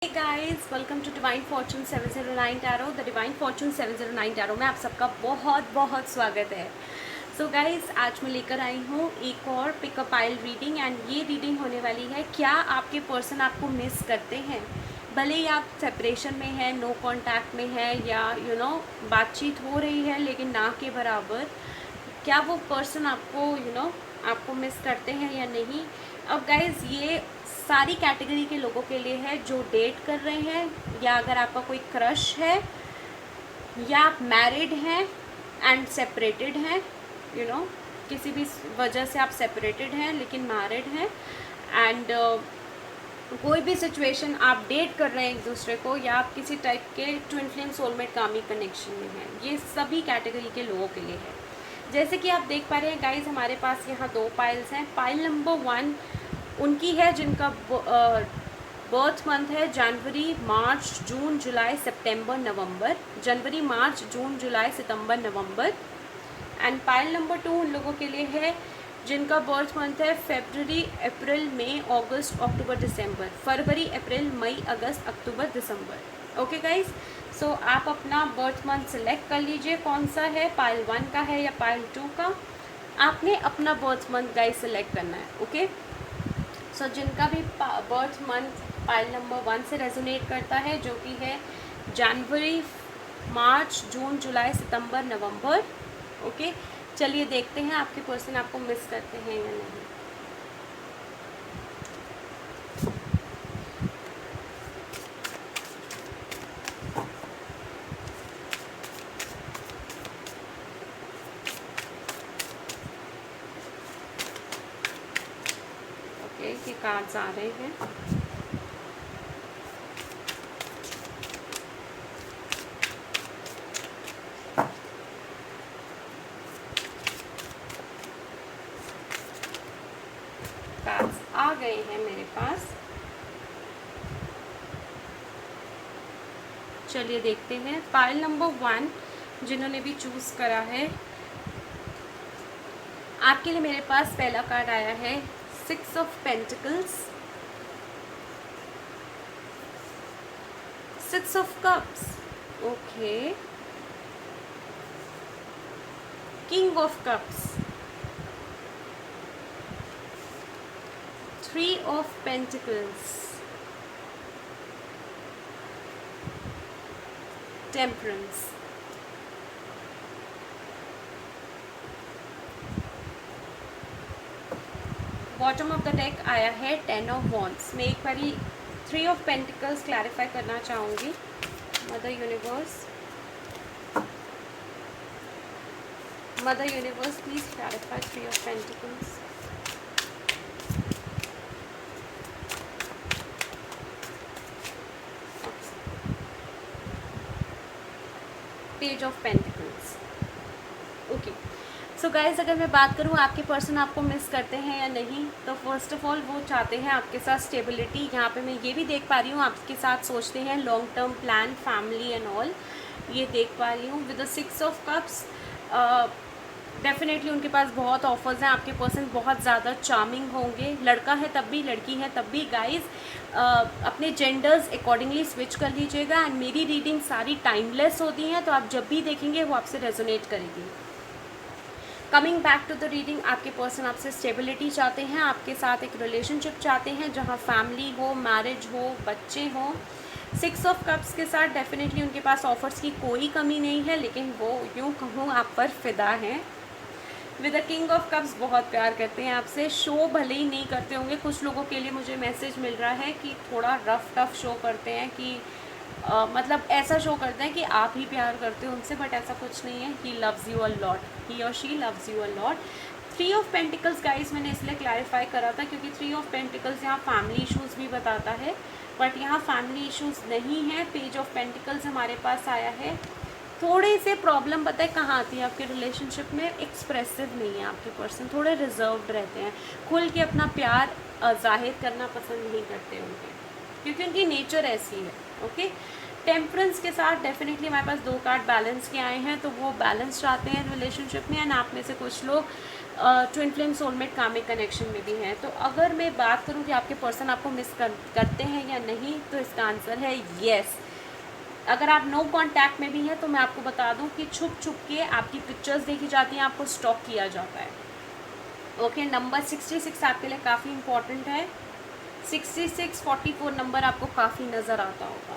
Hey guys, welcome to Divine Fortune 709 Tarot. The Divine Fortune 709 Tarot में आप सबका बहुत बहुत स्वागत है. So guys, आज मैं लेकर आई हूँ एक और पिकअप आइल रीडिंग एंड ये रीडिंग होने वाली है. क्या आपके पर्सन आपको मिस करते हैं? भले ही आप सेपरेशन में हैं, नो कांटेक्ट में है या बातचीत हो रही है लेकिन ना के बराबर. क्या वो पर्सन आपको आपको मिस करते हैं या नहीं? अब गाइज ये सारी कैटेगरी के लोगों के लिए है जो डेट कर रहे हैं, या अगर आपका कोई क्रश है, या आप मैरिड हैं एंड सेपरेटेड हैं, किसी भी वजह से आप सेपरेटेड हैं लेकिन मैरिड हैं, एंड कोई भी सिचुएशन आप डेट कर रहे हैं एक दूसरे को, या आप किसी टाइप के ट्विन फ्लेम सोलमेट कामी कनेक्शन में हैं. ये सभी कैटेगरी के लोगों के लिए है. जैसे कि आप देख पा रहे हैं गाइज, हमारे पास यहाँ दो पाइल्स हैं. पाइल नंबर 1 उनकी है जिनका बर्थ मंथ है जनवरी, मार्च, जून, जुलाई, सितंबर, नवंबर. जनवरी, मार्च, जून, जुलाई, सितंबर, नवंबर. एंड पाइल नंबर 2 उन लोगों के लिए है जिनका बर्थ मंथ है फरवरी, अप्रैल, मई, अगस्त, अक्टूबर, दिसंबर. फरवरी, अप्रैल, मई, अगस्त, अक्टूबर, दिसंबर. ओके गाइज, सो आप अपना बर्थ मंथ सेलेक्ट कर लीजिए कौन सा है, पाइल 1 का है या पाइल 2 का. आपने अपना बर्थ मंथ गाइज सेलेक्ट करना है. ओके, सो जिनका भी बर्थ मंथ पाइल नंबर 1 से रेजोनेट करता है, जो कि है जनवरी, मार्च, जून, जुलाई, सितंबर, नवंबर. ओके, चलिए देखते हैं आपके पर्सन आपको मिस करते हैं या नहीं. ओके, ये कार्ड्स आ रहे हैं. कार्ड्स आ गए हैं मेरे पास. चलिए देखते हैं. पाइल नंबर 1 जिन्होंने भी चूज़ करा है, आपके लिए मेरे पास पहला कार्ड आया है 6 of pentacles, 6 of cups. Okay, king of cups, 3 of Pentacles, Temperance. Bottom of the deck आया है 10 of Wands. मैं एक बारी 3 of Pentacles क्लैरिफाई करना चाहूँगी. Mother universe please clarify 3 of Pentacles. Page of pentacles. Okay, so guys अगर मैं बात करूँ आपके पर्सन आपको मिस करते हैं या नहीं, तो फर्स्ट ऑफ ऑल वो चाहते हैं आपके साथ स्टेबिलिटी. यहाँ पे मैं ये भी देख पा रही हूँ आपके साथ सोचते हैं long term plan, family and all. ये देख पा रही हूँ with the 6 of cups. Definitely उनके पास बहुत ऑफर्स हैं. आपके पर्सन बहुत ज़्यादा चार्मिंग होंगे. लड़का है तब भी, लड़की है तब भी. गाइज अपने जेंडर्स अकॉर्डिंगली स्विच कर लीजिएगा. एंड मेरी रीडिंग सारी टाइमलेस होती हैं, तो आप जब भी देखेंगे वो आपसे रेजोनेट करेगी. Coming back to the reading, आपके पर्सन आपसे स्टेबिलिटी चाहते हैं, आपके साथ एक रिलेशनशिप चाहते हैं जहाँ फैमिली हो, मैरिज हो, बच्चे हों. 6 ऑफ कप्स के साथ डेफिनेटली उनके पास ऑफर्स की कोई कमी नहीं है, लेकिन वो यूँ कहूँ आप पर फिदा हैं. With the king of cups बहुत प्यार करते हैं आपसे. शो भले ही नहीं करते होंगे, कुछ लोगों के लिए मुझे मैसेज मिल रहा है कि थोड़ा रफ टफ शो करते हैं, कि मतलब ऐसा शो करते हैं कि आप ही प्यार करते हो उनसे, बट ऐसा कुछ नहीं है. He loves you a lot, he और she loves you a lot. 3 of pentacles guys मैंने इसलिए क्लैरिफाई करा था क्योंकि 3 ऑफ पेंटिकल्स यहाँ फैमिली इश्यूज़ भी बताता है, बट यहाँ फैमिली इश्यूज़ नहीं है. पेज ऑफ पेंटिकल्स हमारे पास आया है. थोड़े से प्रॉब्लम पता है कहाँ आती है आपके रिलेशनशिप में, एक्सप्रेसिव नहीं है आपके पर्सन, थोड़े रिजर्व्ड रहते हैं, खुल के अपना प्यार जाहिर करना पसंद नहीं करते होंगे क्योंकि उनकी नेचर ऐसी है. ओके, टेम्परेंस के साथ डेफिनेटली हमारे पास 2 कार्ड बैलेंस के आए हैं, तो वो बैलेंस चाहते हैं रिलेशनशिप में. एंड आप में से कुछ लोग twin flame soulmate comic connection में भी हैं। तो अगर मैं बात करूं कि आपके पर्सन आपको मिस करते हैं या नहीं, तो इसका आंसर है येस। अगर आप नो कांटेक्ट में भी हैं तो मैं आपको बता दूं कि छुप छुप के आपकी पिक्चर्स देखी जाती हैं, आपको स्टॉक किया जाता है। ओके, नंबर 66 आपके लिए काफ़ी इंपॉर्टेंट है। 66 44 नंबर आपको काफ़ी नज़र आता होगा।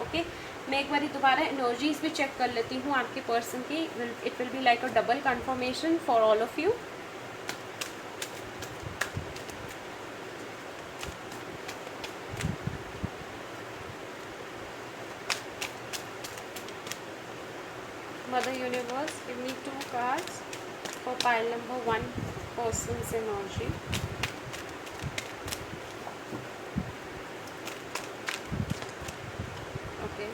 ओके, मैं एक बार दोबारा एनर्जीज भी चेक कर लेती हूँ आपके पर्सन की। It will be like a double confirmation for all of you. Mother Universe, give me 2 cards for pile number 1 person's energy. Okay.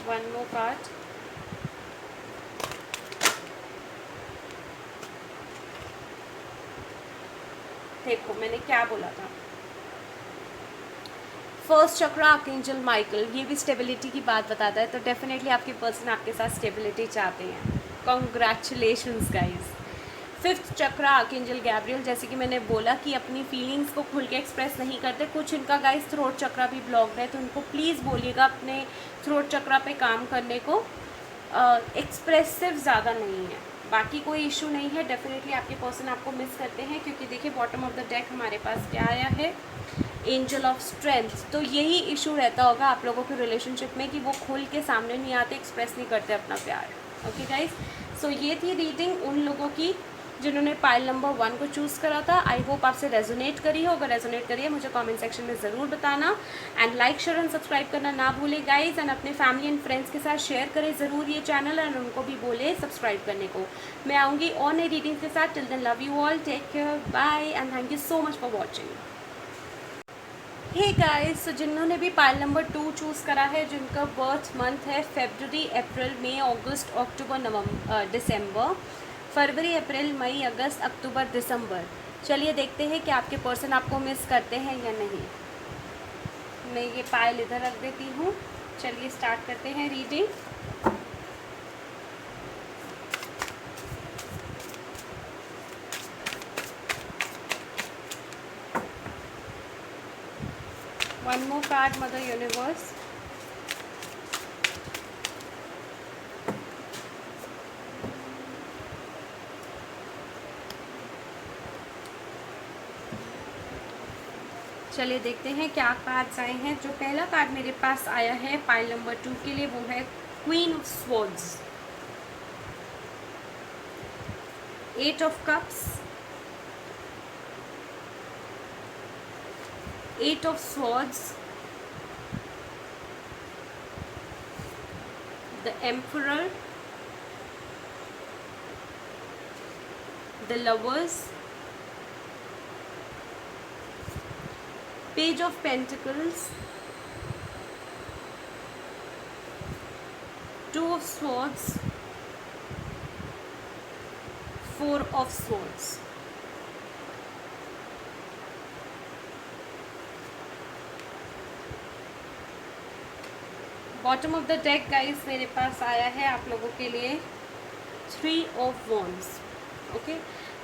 One more card. देखो मैंने क्या बोला था। फर्स्ट चक्र आर्कएंजल माइकल, ये भी स्टेबिलिटी की बात बताता है, तो डेफिनेटली आपके पर्सन आपके साथ स्टेबिलिटी चाहते हैं। Congratulations guys. फिफ्थ चक्र आर्कएंजल गैब्रियल, जैसे कि मैंने बोला कि अपनी फीलिंग्स को खुल के एक्सप्रेस नहीं करते। कुछ इनका गाइस थ्रोट चक्रा भी ब्लॉक्ड है, तो उनको प्लीज़ बोलिएगा अपने थ्रोट चक्रा पे काम करने को। एक्सप्रेसिव ज़्यादा नहीं है, बाकी कोई इशू नहीं है। डेफिनेटली आपके पर्सन आपको मिस करते हैं, क्योंकि देखिए बॉटम ऑफ द डेक हमारे पास क्या आया है, एंजल ऑफ स्ट्रेंथ। तो यही इशू रहता होगा आप लोगों के रिलेशनशिप में कि वो खुल के सामने नहीं आते, एक्सप्रेस नहीं करते अपना प्यार। ओके गाइस, सो ये थी रीडिंग उन लोगों की जिन्होंने पाइल नंबर 1 को चूज़ करा था। आई होप आपसे रेजोनेट करी हो। अगर रेजोनेट करी है मुझे कमेंट सेक्शन में ज़रूर बताना। And like share and subscribe करना ना भूलें गाइज। एंड अपने फैमिली एंड फ्रेंड्स के साथ शेयर करें ज़रूर ये चैनल, एंड उनको भी बोले सब्सक्राइब करने को। मैं आऊँगी और नई रीडिंग के साथ। Till then love you all, take care, bye and thank you so much for watching. Hey guys, तो जिन्होंने भी पाइल नंबर 2 चूज़ करा है, जिनका बर्थ मंथ है फरवरी, अप्रैल, मई, अगस्त, अक्टूबर, नवंबर, दिसंबर, फरवरी, अप्रैल, मई, अगस्त, अक्टूबर, दिसंबर, चलिए देखते हैं कि आपके पर्सन आपको मिस करते हैं या नहीं। मैं ये पाइल इधर रख देती हूँ। चलिए स्टार्ट करते हैं reading. One more card, Mother Universe. चलिए देखते हैं क्या कार्ड्स आए हैं। जो पहला कार्ड मेरे पास आया है पाइल नंबर 2 के लिए, वो है queen of swords, 8 of cups, 8 of swords, the emperor, the lovers, Page of Pentacles, 2 of Swords, 4 of Swords. Bottom of the deck guys मेरे पास आया है आप लोगों के लिए 3 of Wands. Okay,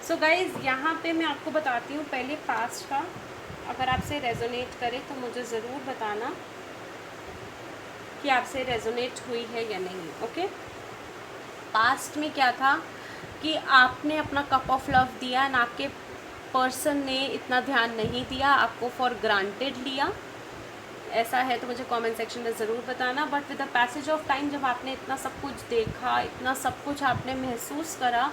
so guys यहाँ पे मैं आपको बताती हूँ पहले पास्ट का। अगर आपसे रेजोनेट करे तो मुझे ज़रूर बताना कि आपसे रेजोनेट हुई है या नहीं। ओके, पास्ट में क्या था कि आपने अपना कप ऑफ लव दिया एंड आपके पर्सन ने इतना ध्यान नहीं दिया, आपको फॉर ग्रांटेड लिया। ऐसा है तो मुझे कमेंट सेक्शन में ज़रूर बताना। But with the passage of time जब आपने इतना सब कुछ देखा, इतना सब कुछ आपने महसूस करा,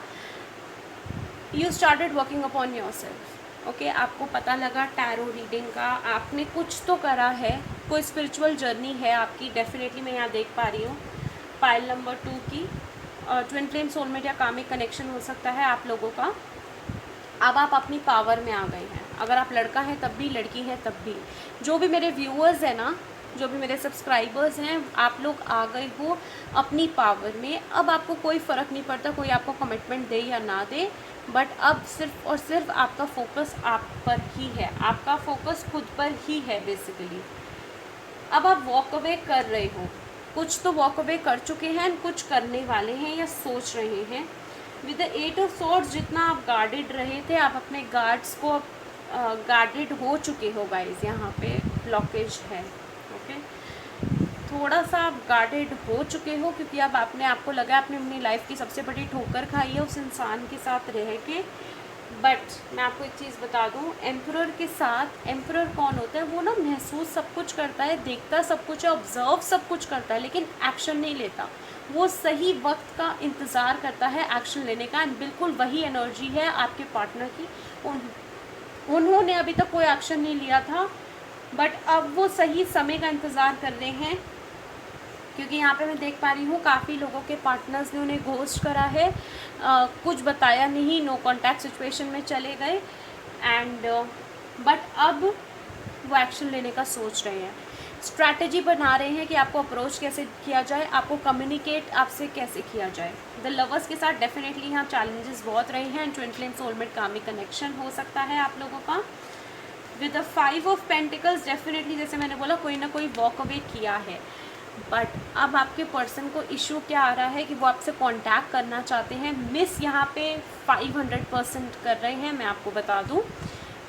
you started working upon your self. Okay, आपको पता लगा टैरो रीडिंग का, आपने कुछ तो करा है, कोई स्पिरिचुअल जर्नी है आपकी। डेफिनेटली मैं यहाँ देख पा रही हूँ पाइल नंबर 2 की ट्विन फ्लेम सोलमेट या कामिक कनेक्शन हो सकता है आप लोगों का। अब आप अपनी पावर में आ गए हैं। अगर आप लड़का हैं तब भी, लड़की हैं तब भी, जो भी मेरे व्यूअर्स हैं ना, जो भी मेरे सब्सक्राइबर्स हैं, आप लोग आ गए हो अपनी पावर में। अब आपको कोई फ़र्क नहीं पड़ता कोई आपको कमिटमेंट दे या ना दे, बट अब सिर्फ और सिर्फ आपका फोकस आप पर ही है, आपका फोकस खुद पर ही है बेसिकली। अब आप वॉक अवे कर रहे हो। कुछ तो वॉक अवे कर चुके हैं, कुछ करने वाले हैं या सोच रहे हैं। विद द 8 ऑफ सॉर्ड्स जितना आप गार्डेड रहे थे, आप अपने गार्ड्स को गार्डेड हो चुके हो गाइस। यहाँ पे ब्लॉकेज है, ओके। थोड़ा सा आप गार्डेड हो चुके हो, क्योंकि अब आपने आपको लगा आपने अपनी लाइफ की सबसे बड़ी ठोकर खाई है उस इंसान के साथ रह के। बट मैं आपको एक चीज़ बता दूं, एम्परर के साथ, एम्परर कौन होता है? वो ना महसूस सब कुछ करता है, देखता सब कुछ है, ऑब्जर्व सब कुछ करता है, लेकिन एक्शन नहीं लेता। वो सही वक्त का इंतज़ार करता है एक्शन लेने का। एंड बिल्कुल वही एनर्जी है आपके पार्टनर की। उन्होंने अभी तक कोई एक्शन नहीं लिया था, बट अब वो सही समय का इंतज़ार कर रहे हैं, क्योंकि यहाँ पे मैं देख पा रही हूँ काफ़ी लोगों के पार्टनर्स ने उन्हें घोस्ट करा है, कुछ बताया नहीं, नो कॉन्टैक्ट सिचुएशन में चले गए। एंड बट अब वो एक्शन लेने का सोच रहे हैं, स्ट्रैटेजी बना रहे हैं कि आपको अप्रोच कैसे किया जाए, आपको कम्युनिकेट आपसे कैसे किया जाए। द लवर्स के साथ डेफिनेटली यहाँ चैलेंजेस बहुत रहे हैं। Twin flame soulmate comic connection हो सकता है आप लोगों का। With the 5 of pentacles definitely, जैसे मैंने बोला, कोई ना कोई वॉक अवे किया है। बट अब आपके पर्सन को इशू क्या आ रहा है कि वो आपसे कांटेक्ट करना चाहते हैं। मिस यहाँ पे 500% कर रहे हैं, मैं आपको बता दूँ।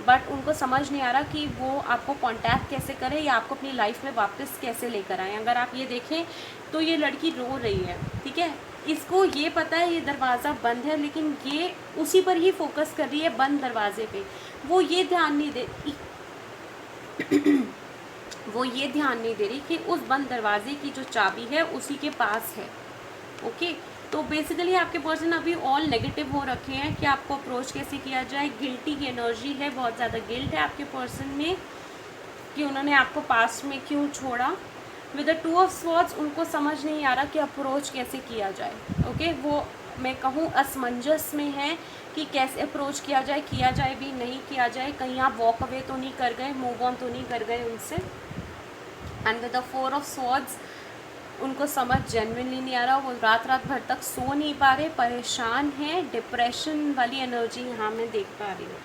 बट उनको समझ नहीं आ रहा कि वो आपको कांटेक्ट कैसे करें या आपको अपनी लाइफ में वापस कैसे लेकर आएँ। अगर आप ये देखें तो ये लड़की रो रही है, ठीक है। इसको ये पता है ये दरवाज़ा बंद है, लेकिन ये उसी पर ही फोकस कर रही है, बंद दरवाजे पे। वो ये ध्यान नहीं दे रही कि उस बंद दरवाजे की जो चाबी है उसी के पास है, ओके। तो बेसिकली आपके पर्सन अभी ऑल नेगेटिव हो रखे हैं कि आपको अप्रोच कैसे किया जाए। गिल्टी की एनर्जी है, बहुत ज़्यादा गिल्ट है आपके पर्सन में कि उन्होंने आपको पास्ट में क्यों छोड़ा। विद द 2 ऑफ स्वॉर्ड्स उनको समझ नहीं आ रहा कि अप्रोच कैसे किया जाए, ओके। वो मैं कहूँ असमंजस में है कि कैसे अप्रोच किया जाए भी नहीं किया जाए। कहीं आप वॉक अवे तो नहीं कर गए, मूव ऑन तो नहीं कर गए उनसे। And with the 4 of swords उनको समझ जेन्युइनली नहीं आ रहा, वो रात भर तक सो नहीं पा रहे, परेशान हैं, डिप्रेशन वाली एनर्जी यहाँ मैं देख पा रही हूँ।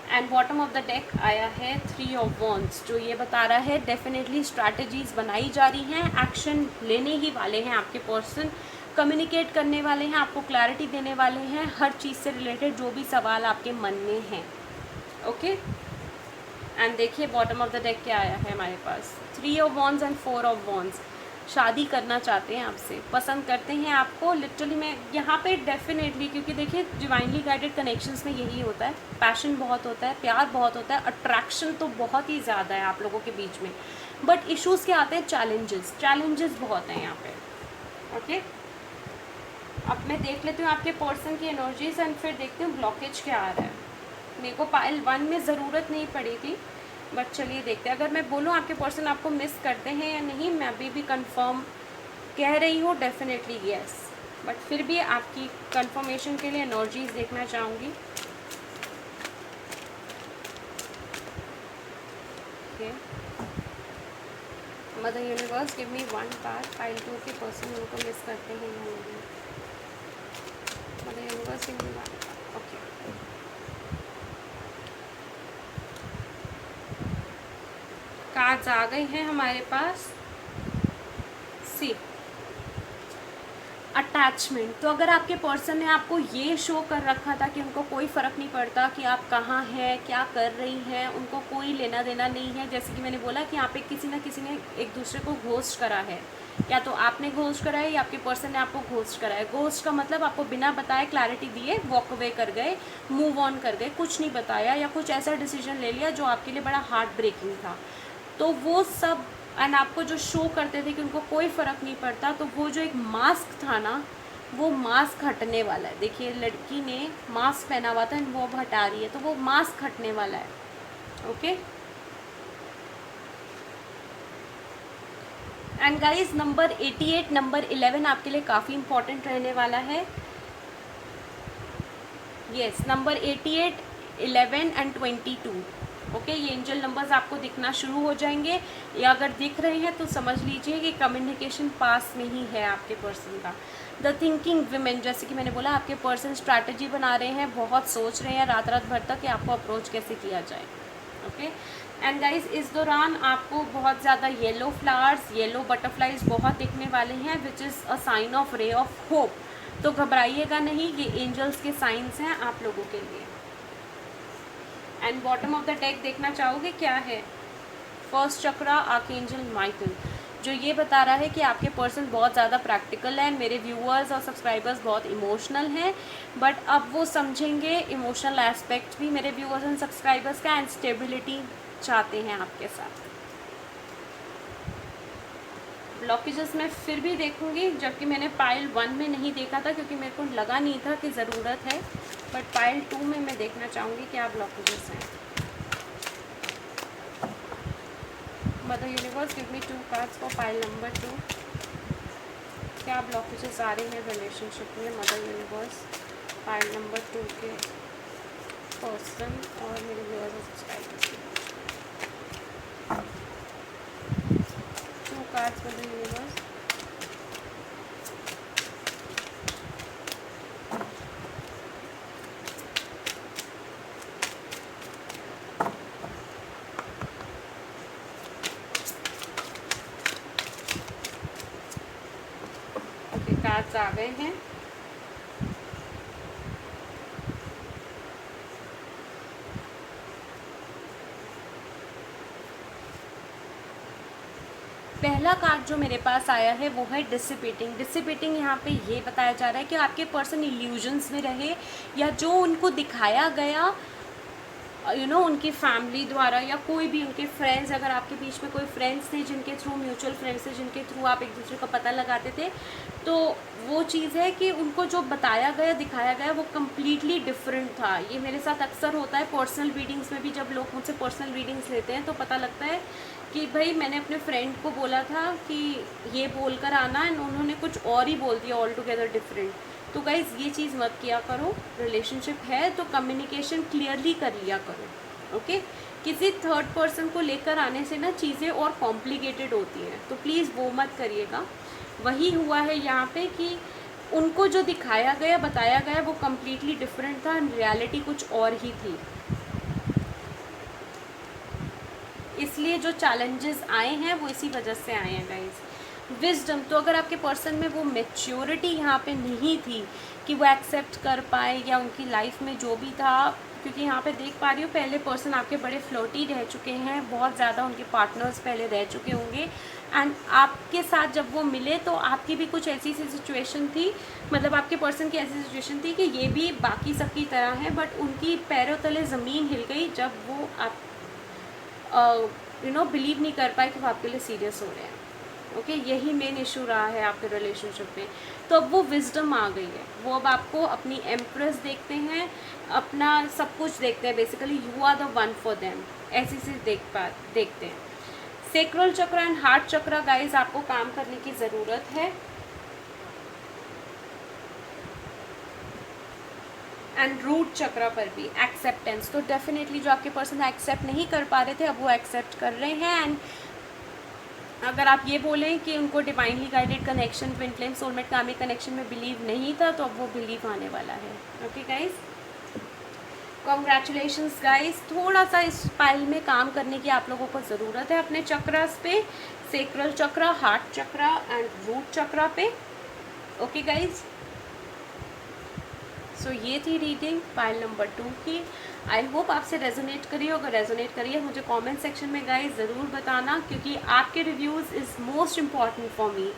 And bottom of the deck आया है 3 ऑफ वॉन्ड्स, जो ये बता रहा है डेफिनेटली स्ट्रैटेजीज बनाई जा रही हैं, एक्शन लेने ही वाले हैं आपके पर्सन, कम्युनिकेट करने वाले हैं, आपको क्लैरिटी देने वाले हैं हर चीज़ से रिलेटेड जो भी सवाल आपके मन में हैं, ओके। एंड देखिए बॉटम ऑफ द डेक क्या आया है हमारे पास, 3 of wands and 4 of wands. शादी करना चाहते हैं आपसे, पसंद करते हैं आपको लिटरली। मैं यहाँ पे डेफिनेटली, क्योंकि देखिए डिवाइनली गाइडेड कनेक्शंस में यही होता है, पैशन बहुत होता है, प्यार बहुत होता है, अट्रैक्शन तो बहुत ही ज़्यादा है आप लोगों के बीच में। बट इश्यूज़ क्या आते हैं? चैलेंजेस बहुत हैं यहाँ पे, ओके। अब मैं देख लेती हूँ आपके पर्सन की एनर्जीज एंड फिर देखती हूँ ब्लॉकेज क्या आ रहा है। मेरे को पाइल 1 में ज़रूरत नहीं पड़ी थी, बट चलिए देखते हैं। अगर मैं बोलूँ आपके पर्सन आपको मिस करते हैं या नहीं, मैं अभी भी कंफर्म कह रही हूँ डेफिनेटली येस, बट फिर भी आपकी कंफर्मेशन के लिए एनर्जीज देखना चाहूँगी। Okay, mother universe give me 1 card, pile 2 के पर्सन उनको मिस करते हैं या नहीं। Mother universe give me 1 card, okay. Cards आ गए हैं हमारे पास। सी अटैचमेंट, तो अगर आपके पर्सन ने आपको ये शो कर रखा था कि उनको कोई फ़र्क नहीं पड़ता कि आप कहाँ हैं, क्या कर रही हैं, उनको कोई लेना देना नहीं है। जैसे कि मैंने बोला कि यहाँ पे किसी न किसी ने एक दूसरे को घोस्ट करा है, या तो आपने घोस्ट करा है या आपके पर्सन ने आपको घोस्ट करा है। घोस्ट का मतलब आपको बिना बताए क्लैरिटी दिए वॉक अवे कर गए, मूव ऑन कर गए, कुछ नहीं बताया, या कुछ ऐसा डिसीजन ले लिया जो आपके लिए बड़ा हार्ट ब्रेकिंग था। तो वो सब एंड आपको जो शो करते थे कि उनको कोई फ़र्क नहीं पड़ता, तो वो जो एक मास्क था ना, वो मास्क हटने वाला है। देखिए लड़की ने मास्क पहना हुआ था एंड वो अब हटा रही है, तो वो मास्क हटने वाला है, okay. And guys number 88, number 11 आपके लिए काफ़ी इंपॉर्टेंट रहने वाला है। Yes, number 88, 11 and 22, okay. ये एंजल नंबर्स आपको दिखना शुरू हो जाएंगे, या अगर दिख रहे हैं तो समझ लीजिए कि कम्युनिकेशन पास में ही है आपके पर्सन का। द थिंकिंग विमेन, जैसे कि मैंने बोला आपके पर्सन स्ट्रैटेजी बना रहे हैं, बहुत सोच रहे हैं रात भर तक कि आपको अप्रोच कैसे किया जाए, ओके। एंड गाइज इस दौरान आपको बहुत ज़्यादा येलो फ्लावर्स, येलो बटरफ्लाइज बहुत दिखने वाले हैं, which is a sign of ray of hope. तो घबराइएगा नहीं, ये एंजल्स के साइंस हैं आप लोगों के लिए। And bottom of the deck देखना चाहोगे क्या है? फर्स्ट चक्रा आर्कएंजल माइकल, जो ये बता रहा है कि आपके पर्सन बहुत ज़्यादा प्रैक्टिकल हैं। मेरे व्यूअर्स और सब्सक्राइबर्स बहुत इमोशनल हैं, बट अब वो समझेंगे इमोशनल एस्पेक्ट भी मेरे व्यूअर्स एंड सब्सक्राइबर्स का, एंड स्टेबिलिटी चाहते हैं आपके साथ। ब्लॉकेजेस मैं फिर भी देखूंगी, जबकि मैंने पाइल 1 में नहीं देखा था क्योंकि मेरे को लगा नहीं था कि ज़रूरत है, बट पाइल 2 में मैं देखना चाहूँगी क्या ब्लॉकेजेस हैं। Mother universe give me 2 cards for pile number 2। क्या ब्लॉकेजेस आ रहे हैं रिलेशनशिप में मदर यूनिवर्स पाइल नंबर 2 के पर्सन और मेरे व्यूअर्स और सब्सक्राइबर्स के? 2 कार्ड्स मदर यूनिवर्स। कार्ड्स आ गए हैं। पहला कार्ड जो मेरे पास आया है वो है डिसिपेटिंग। डिसिपेटिंग यहाँ पे ये बताया जा रहा है कि आपके पर्सन इल्यूजन्स में रहे, या जो उनको दिखाया गया उनकी फैमिली द्वारा या कोई भी उनके फ्रेंड्स, अगर आपके बीच में कोई फ्रेंड्स थे जिनके थ्रू, म्यूचुअल फ्रेंड्स थे जिनके थ्रू आप एक दूसरे का पता लगाते थे, तो वो चीज़ है कि उनको जो बताया गया, दिखाया गया, वो कम्प्लीटली डिफरेंट था। ये मेरे साथ अक्सर होता है पर्सनल रीडिंग्स में भी। जब लोग मुझसे पर्सनल रीडिंग्स लेते हैं तो पता लगता है कि भाई मैंने अपने फ्रेंड को बोला था कि ये बोल कर आना, एंड उन्होंने कुछ और ही बोल दिया, ऑल टुगेदर डिफरेंट। तो गाइज़ ये चीज़ मत किया करो। रिलेशनशिप है तो कम्युनिकेशन क्लियरली कर लिया करो, ओके। किसी थर्ड पर्सन को लेकर आने से ना चीज़ें और कॉम्प्लिकेटेड होती हैं, तो प्लीज़ वो मत करिएगा। वही हुआ है यहाँ पे कि उनको जो दिखाया गया, बताया गया, वो कम्प्लीटली डिफरेंट था, रियलिटी कुछ और ही थी। इसलिए जो चैलेंजेस आए हैं वो इसी वजह से आए हैं गाइज़। विजडम, तो अगर आपके पर्सन में वो मैच्योरिटी यहाँ पे नहीं थी कि वो एक्सेप्ट कर पाए, या उनकी लाइफ में जो भी था, क्योंकि यहाँ पे देख पा रही हूँ पहले पर्सन आपके बड़े फ्लर्टी रह चुके हैं, बहुत ज़्यादा उनके पार्टनर्स पहले रह चुके होंगे, एंड आपके साथ जब वो मिले तो आपकी भी कुछ ऐसी सी सिचुएशन थी, मतलब आपके पर्सन की ऐसी सिचुएशन थी कि ये भी बाकी सबकी तरह है, बट उनकी पैरों तले ज़मीन हिल गई जब वो आप बिलीव नहीं कर पाए कि वो आपके लिए सीरियस हो रहे हैं, ओके। यही मेन इशू रहा है आपके रिलेशनशिप में। तो अब वो विजडम आ गई है, वो अब आपको अपनी एम्प्रेस देखते हैं, अपना सब कुछ देखते हैं, basically you are the one for them, ऐसी चीज़ देखते हैं। सेक्रल चक्र एंड हार्ट चक्र गाइज आपको काम करने की ज़रूरत है, एंड रूट चक्र पर भी एक्सेप्टेंस। तो डेफिनेटली जो आपके पर्सन एक्सेप्ट नहीं कर पा रहे थे अब वो एक्सेप्ट कर रहे हैं, एंड अगर आप ये बोलें कि उनको divinely guided connection, twin flame, soulmate, karmic connection में बिलीव नहीं था, तो अब वो बिलीव आने वाला है, ओके गाइज। Congratulations guys. थोड़ा सा इस पाइल में काम करने की आप लोगों को ज़रूरत है अपने चक्रास पे, सेक्रल चक्र, हार्ट चक्र एंड रूट चक्र पे, ओके गाइज। सो ये थी रीडिंग पाइल नंबर 2 की। आई होप आपसे रेजोनेट करिए, अगर रेजोनेट करिए मुझे कमेंट सेक्शन में गाइस ज़रूर बताना, क्योंकि आपके reviews is most important for me.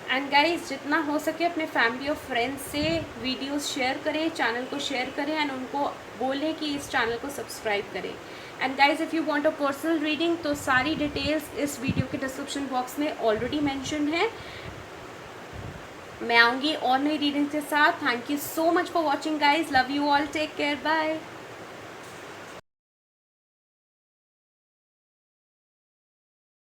And guys जितना हो सके अपने फैमिली और फ्रेंड्स से वीडियोस शेयर करें, चैनल को शेयर करें, एंड उनको बोलें कि इस चैनल को सब्सक्राइब करें। And guys if you want a personal reading तो सारी डिटेल्स इस वीडियो के डिस्क्रिप्शन बॉक्स में ऑलरेडी मेंशन है। मैं आऊँगी और नई रीडिंग के साथ। Thank you so much for watching guys, love you all, take care, bye.